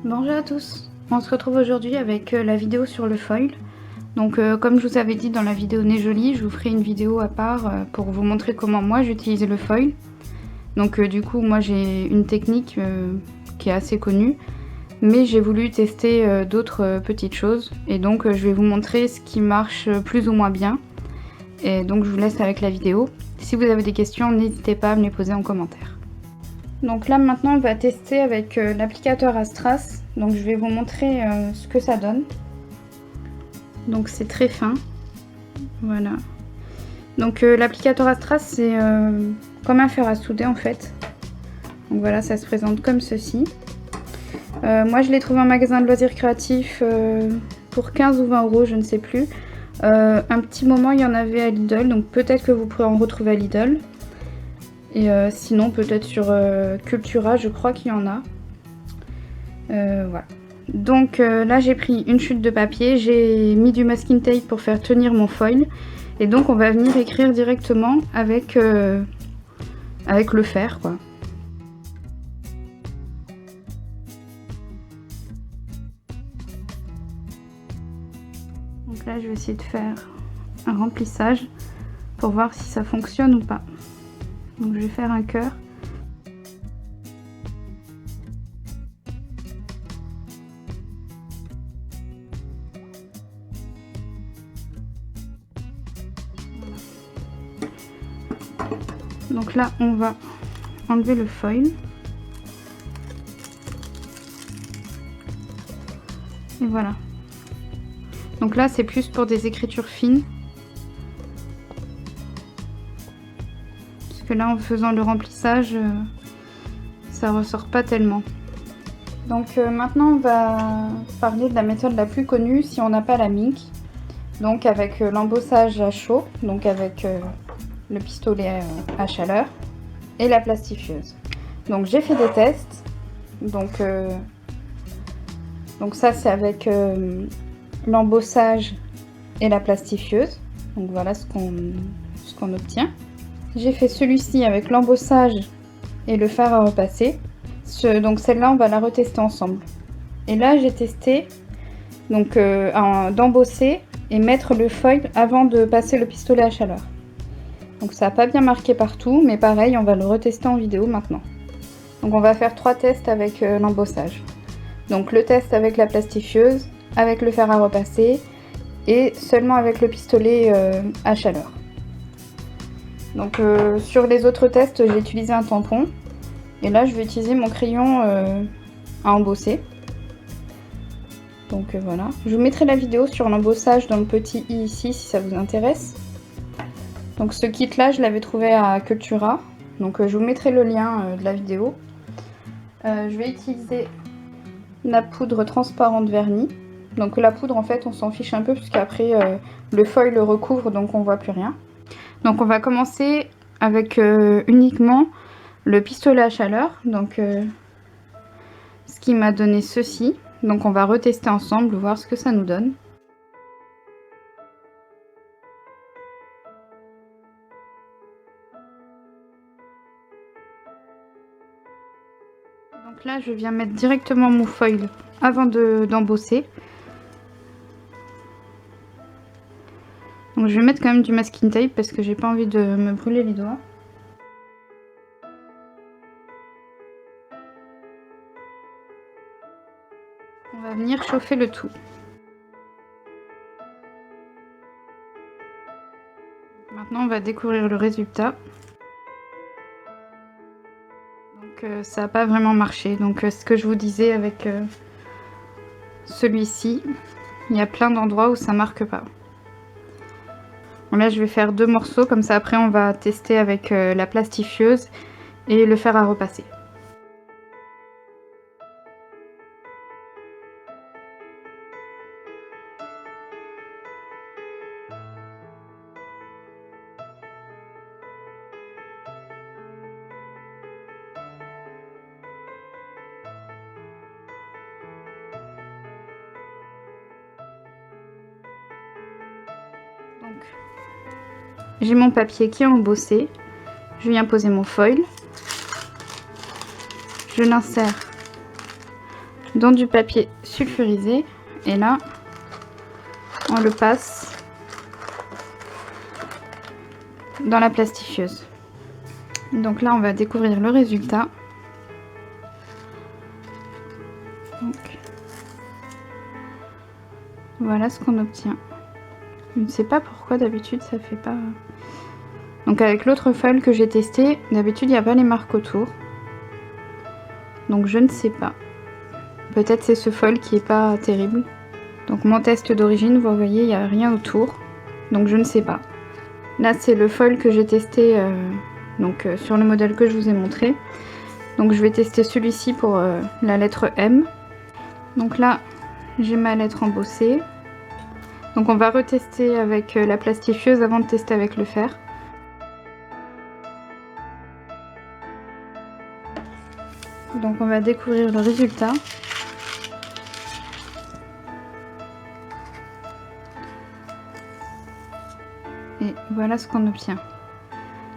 Bonjour à tous, on se retrouve aujourd'hui avec la vidéo sur le foil. Donc comme je vous avais dit dans la vidéo Nez Jolie, je vous ferai une vidéo à part pour vous montrer comment moi j'utilise le foil. Donc du coup moi j'ai une technique qui est assez connue, mais j'ai voulu tester d'autres petites choses et donc je vais vous montrer ce qui marche plus ou moins bien. Et donc je vous laisse avec la vidéo. Si vous avez des questions, n'hésitez pas à me les poser en commentaire. Donc là maintenant on va tester avec l'applicateur Astras. Donc je vais vous montrer ce que ça donne. Donc c'est très fin. Voilà. Donc l'applicateur Astras c'est comme un fer à souder en fait. Donc voilà, ça se présente comme ceci. Moi je l'ai trouvé en magasin de loisirs créatifs pour 15 ou 20 euros, je ne sais plus. Un petit moment il y en avait à Lidl, donc peut-être que vous pourrez en retrouver à Lidl. Et sinon peut-être sur Cultura, je crois qu'il y en a. Voilà. Donc là j'ai pris une chute de papier, j'ai mis du masking tape pour faire tenir mon foil. Et donc on va venir écrire directement avec le fer, quoi. Donc là je vais essayer de faire un remplissage pour voir si ça fonctionne ou pas. Donc je vais faire un cœur. Donc là on va enlever le foil. Et voilà. Donc là c'est plus pour des écritures fines. Que là en faisant le remplissage ça ressort pas tellement. Donc maintenant on va parler de la méthode la plus connue si on n'a pas la mink, donc avec l'embossage à chaud, donc avec le pistolet à chaleur et la plastifieuse. Donc j'ai fait des tests, donc ça c'est avec l'embossage et la plastifieuse, donc voilà ce qu'on obtient. J'ai fait celui-ci avec l'embossage et le fer à repasser. Donc celle-là, on va la retester ensemble. Et là, j'ai testé donc d'embosser et mettre le foil avant de passer le pistolet à chaleur. Donc ça n'a pas bien marqué partout, mais pareil, on va le retester en vidéo maintenant. Donc on va faire 3 tests avec l'embossage. Donc le test avec la plastifieuse, avec le fer à repasser et seulement avec le pistolet à chaleur. Donc sur les autres tests, j'ai utilisé un tampon. Et là, je vais utiliser mon crayon à embosser. Donc voilà. Je vous mettrai la vidéo sur l'embossage dans le petit i ici si ça vous intéresse. Donc ce kit là, je l'avais trouvé à Cultura. Donc je vous mettrai le lien de la vidéo. Je vais utiliser la poudre transparente vernis. Donc la poudre, en fait, on s'en fiche un peu puisqu'après le foil le recouvre, donc on voit plus rien. Donc on va commencer avec uniquement le pistolet à chaleur, donc ce qui m'a donné ceci. Donc on va retester ensemble, voir ce que ça nous donne. Donc là je viens mettre directement mon foil avant d'embosser. Donc je vais mettre quand même du masking tape parce que j'ai pas envie de me brûler les doigts. On va venir chauffer le tout. Maintenant on va découvrir le résultat. Donc ça n'a pas vraiment marché. Donc ce que je vous disais avec celui-ci, il y a plein d'endroits où ça marque pas. Bon, là je vais faire 2 morceaux, comme ça après on va tester avec la plastifieuse et le fer à repasser. Donc j'ai mon papier qui est embossé, je viens poser mon foil, je l'insère dans du papier sulfurisé et là on le passe dans la plastifieuse. Donc là on va découvrir le résultat. Donc, voilà ce qu'on obtient. Je ne sais pas pourquoi d'habitude ça fait pas... Donc avec l'autre foil que j'ai testé, d'habitude il n'y a pas les marques autour. Donc je ne sais pas. Peut-être c'est ce foil qui est pas terrible. Donc mon test d'origine, vous voyez, il n'y a rien autour. Donc je ne sais pas. Là c'est le foil que j'ai testé sur le modèle que je vous ai montré. Donc je vais tester celui-ci pour la lettre M. Donc là j'ai ma lettre embossée. Donc on va retester avec la plastifieuse avant de tester avec le fer. Donc on va découvrir le résultat. Et voilà ce qu'on obtient.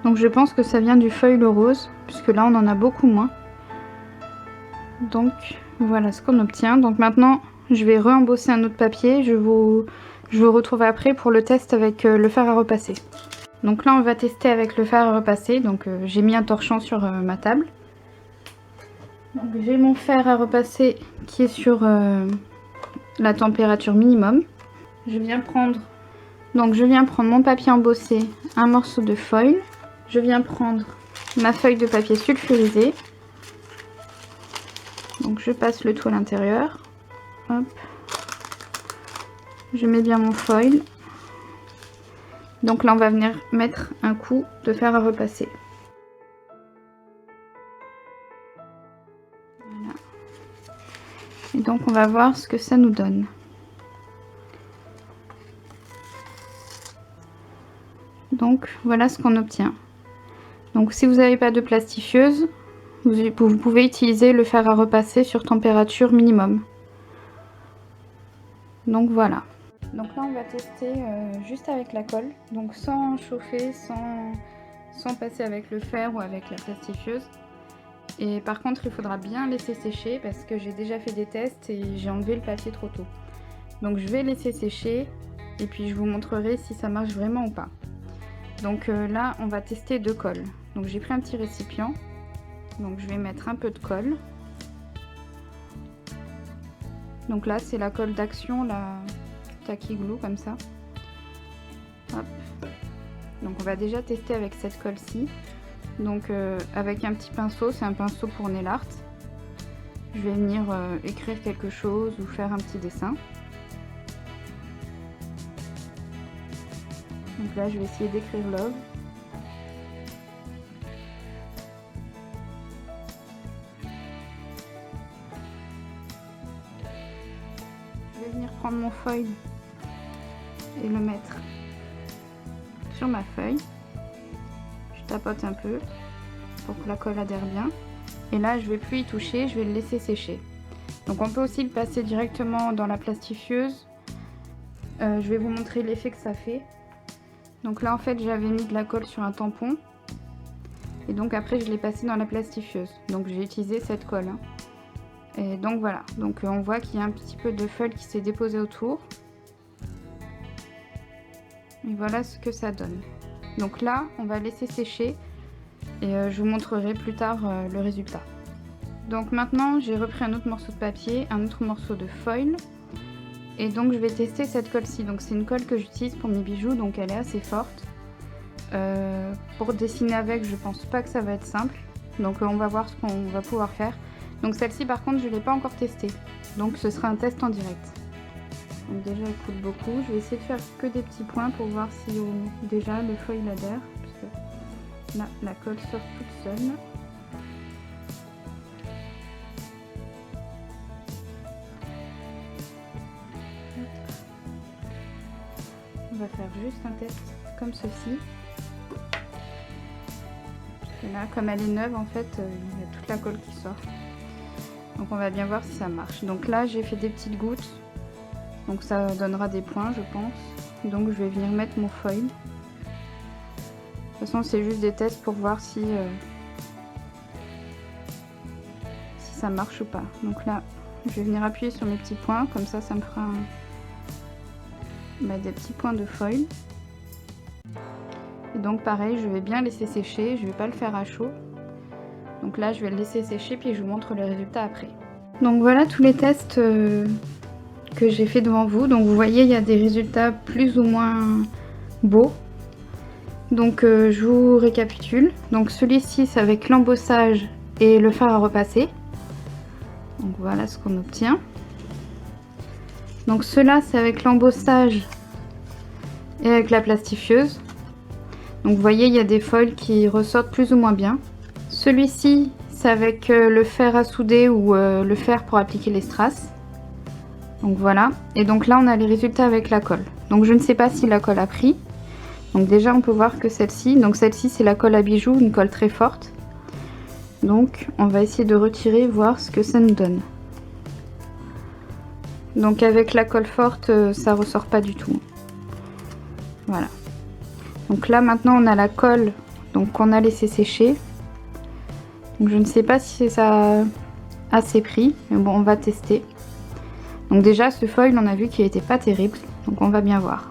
Donc je pense que ça vient du foil rose, puisque là on en a beaucoup moins. Donc voilà ce qu'on obtient. Donc maintenant je vais re-embosser un autre papier. Je vous retrouve après pour le test avec le fer à repasser. Donc là on va tester avec le fer à repasser. Donc j'ai mis un torchon sur ma table. Donc j'ai mon fer à repasser qui est sur la température minimum. Je viens prendre mon papier embossé, un morceau de foil. Je viens prendre ma feuille de papier sulfurisé. Donc je passe le tout à l'intérieur. Hop. Je mets bien mon foil. Donc là on va venir mettre un coup de fer à repasser. Voilà. Et donc on va voir ce que ça nous donne. Donc voilà ce qu'on obtient. Donc si vous n'avez pas de plastifieuse, vous pouvez utiliser le fer à repasser sur température minimum. Donc voilà. Donc là on va tester juste avec la colle, donc sans chauffer, sans passer avec le fer ou avec la plastifieuse. Et par contre il faudra bien laisser sécher parce que j'ai déjà fait des tests et j'ai enlevé le papier trop tôt. Donc je vais laisser sécher et puis je vous montrerai si ça marche vraiment ou pas. Donc là on va tester deux colles. Donc j'ai pris un petit récipient, donc je vais mettre un peu de colle. Donc là c'est la colle d'Action, la Tacky Glue comme ça. Hop. Donc on va déjà tester avec cette colle-ci. Donc avec un petit pinceau, c'est un pinceau pour nail art. Je vais venir écrire quelque chose ou faire un petit dessin. Donc là je vais essayer d'écrire love. Je vais venir prendre mon foil et le mettre sur ma feuille. Je tapote un peu pour que la colle adhère bien. Et là je vais plus y toucher, je vais le laisser sécher. Donc on peut aussi le passer directement dans la plastifieuse. Je vais vous montrer l'effet que ça fait. Donc là en fait j'avais mis de la colle sur un tampon et donc après je l'ai passé dans la plastifieuse. Donc j'ai utilisé cette colle. Et donc voilà, donc on voit qu'il y a un petit peu de feuille qui s'est déposé autour. Et voilà ce que ça donne. Donc là on va laisser sécher et je vous montrerai plus tard le résultat. Donc maintenant j'ai repris un autre morceau de papier, un autre morceau de foil. Et donc je vais tester cette colle-ci. Donc c'est une colle que j'utilise pour mes bijoux, donc elle est assez forte. Pour dessiner avec, je pense pas que ça va être simple. Donc on va voir ce qu'on va pouvoir faire. Donc celle-ci par contre je ne l'ai pas encore testée. Donc ce sera un test en direct. Donc déjà elle coule beaucoup. Je vais essayer de faire que des petits points pour voir si déjà le foil adhère. Parce que là la colle sort toute seule. On va faire juste un test comme ceci. Et là, comme elle est neuve, en fait, il y a toute la colle qui sort. Donc on va bien voir si ça marche. Donc là, j'ai fait des petites gouttes. Donc ça donnera des points, je pense. Donc je vais venir mettre mon foil. De toute façon, c'est juste des tests pour voir si ça marche ou pas. Donc là, je vais venir appuyer sur mes petits points, comme ça me fera des petits points de foil. Et donc pareil, je vais bien laisser sécher, je vais pas le faire à chaud. Donc là je vais le laisser sécher puis je vous montre les résultats après. Donc voilà tous les tests que j'ai fait devant vous. Donc vous voyez il y a des résultats plus ou moins beaux. Donc je vous récapitule. Donc celui-ci c'est avec l'embossage et le fer à repasser. Donc voilà ce qu'on obtient. Donc ceux-là c'est avec l'embossage et avec la plastifieuse. Donc vous voyez il y a des foils qui ressortent plus ou moins bien. Celui-ci c'est avec le fer à souder ou le fer pour appliquer les strass. Donc voilà. Et donc là on a les résultats avec la colle. Donc je ne sais pas si la colle a pris. Donc déjà on peut voir que celle-ci c'est la colle à bijoux, une colle très forte. Donc on va essayer de retirer, voir ce que ça nous donne. Donc avec la colle forte ça ressort pas du tout. Voilà. Donc là maintenant on a la colle qu'on a laissé sécher. Donc je ne sais pas si ça a assez pris, mais bon on va tester. Donc déjà ce foil on a vu qu'il n'était pas terrible, donc on va bien voir.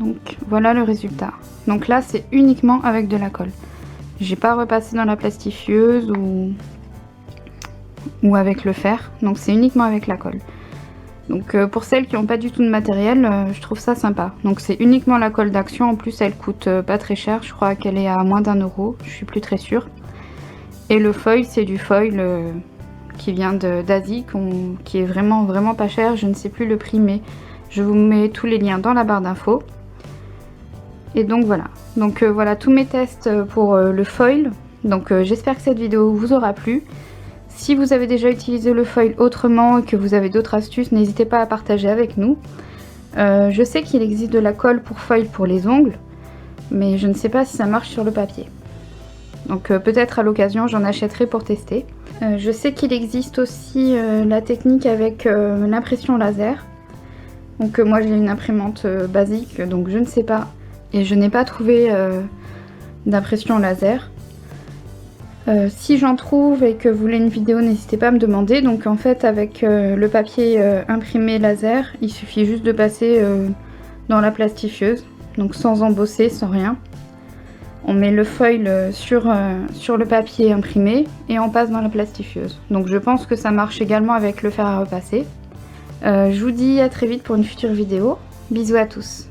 Donc voilà le résultat. Donc là c'est uniquement avec de la colle. J'ai pas repassé dans la plastifieuse ou avec le fer. Donc c'est uniquement avec la colle. Donc pour celles qui n'ont pas du tout de matériel, je trouve ça sympa. Donc c'est uniquement la colle d'Action. En plus elle coûte pas très cher. Je crois qu'elle est à moins d'1 €. Je suis plus très sûre. Et le foil c'est du foil qui vient d'Asie, qui est vraiment pas cher. Je ne sais plus le prix mais je vous mets tous les liens dans la barre d'infos. Et donc voilà. Donc voilà tous mes tests pour le foil. Donc j'espère que cette vidéo vous aura plu. Si vous avez déjà utilisé le foil autrement et que vous avez d'autres astuces, n'hésitez pas à partager avec nous. Je sais qu'il existe de la colle pour foil pour les ongles, mais je ne sais pas si ça marche sur le papier. Donc peut-être à l'occasion j'en achèterai pour tester. Je sais qu'il existe aussi la technique avec l'impression laser. Donc moi j'ai une imprimante basique, donc je ne sais pas. Et je n'ai pas trouvé d'impression laser. Si j'en trouve et que vous voulez une vidéo, n'hésitez pas à me demander. Donc en fait avec le papier imprimé laser, il suffit juste de passer dans la plastifieuse. Donc sans embosser, sans rien. On met le foil sur le papier imprimé et on passe dans la plastifieuse. Donc je pense que ça marche également avec le fer à repasser. Je vous dis à très vite pour une future vidéo. Bisous à tous.